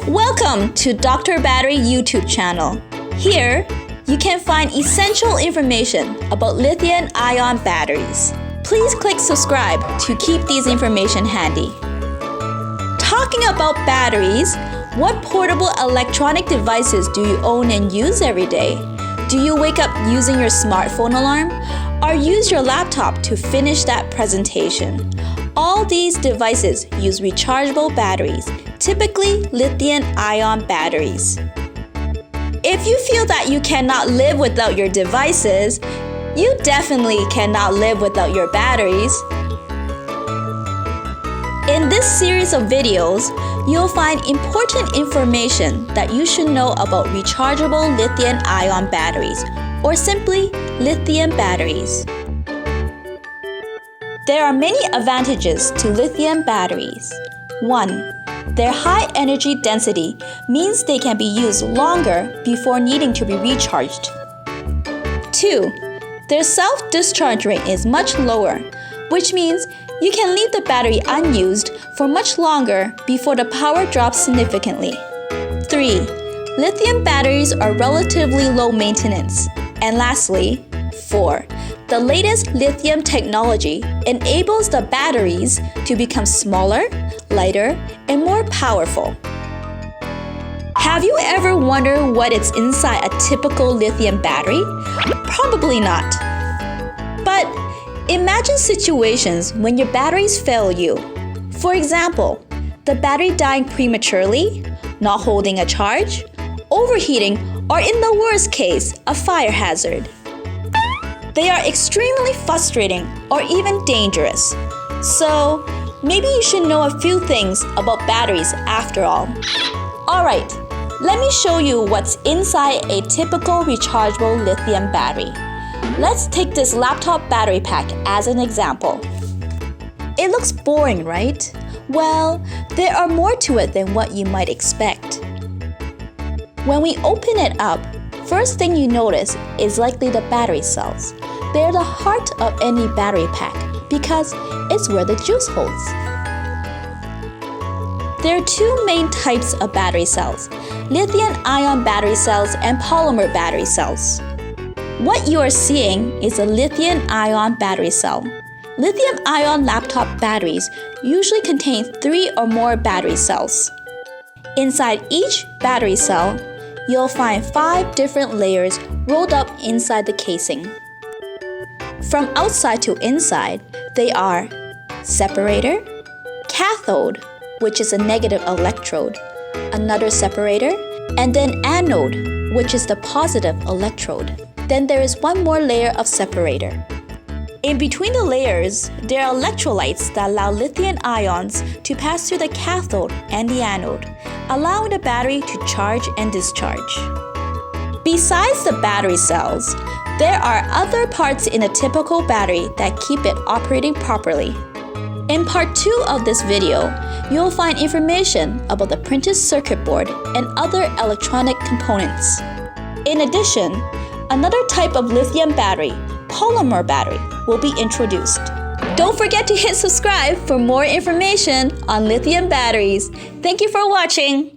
Welcome to Dr.Battery YouTube channel. Here, you can find essential information about lithium-ion batteries. Please click subscribe to keep these information handy. Talking about batteries, what portable electronic devices do you own and use every day? Do you wake up using your smartphone alarm or use your laptop to finish that presentation? All these devices use rechargeable batteries, typically lithium-ion batteries. If you feel that you cannot live without your devices, you definitely cannot live without your batteries. In this series of videos, you'll find important information that you should know about rechargeable lithium-ion batteries, or simply lithium batteries. There are many advantages to lithium batteries. 1. Their high energy density means they can be used longer before needing to be recharged. 2. Their self-discharge rate is much lower, which means you can leave the battery unused for much longer before the power drops significantly. 3. Lithium batteries are relatively low maintenance. And lastly, 4. The latest lithium technology enables the batteries to become smaller, lighter, and more powerful. Have you ever wondered what is inside a typical lithium battery? Probably not. But imagine situations when your batteries fail you. For example, the battery dying prematurely, not holding a charge, overheating, or in the worst case, a fire hazard. They are extremely frustrating or even dangerous. So, maybe you should know a few things about batteries after all. Alright, let me show you what's inside a typical rechargeable lithium battery. Let's take this laptop battery pack as an example. It looks boring, right? Well, there are more to it than what you might expect. When we open it up, first thing you notice is likely the battery cells. They're the heart of any battery pack because it's where the juice holds. There are two main types of battery cells: lithium-ion battery cells and polymer battery cells. What you are seeing is a lithium-ion battery cell. Lithium-ion laptop batteries usually contain 3 or more battery cells. Inside each battery cell, you'll find 5 different layers rolled up inside the casing. From outside to inside, they are separator, cathode, which is a negative electrode, another separator, and then anode, which is the positive electrode. Then there is one more layer of separator. In between the layers, there are electrolytes that allow lithium ions to pass through the cathode and the anode, allowing the battery to charge and discharge. Besides the battery cells, there are other parts in a typical battery that keep it operating properly. In part 2 of this video, you'll find information about the printed circuit board and other electronic components. In addition, another type of lithium battery, polymer battery, will be introduced. Don't forget to hit subscribe for more information on lithium batteries. Thank you for watching.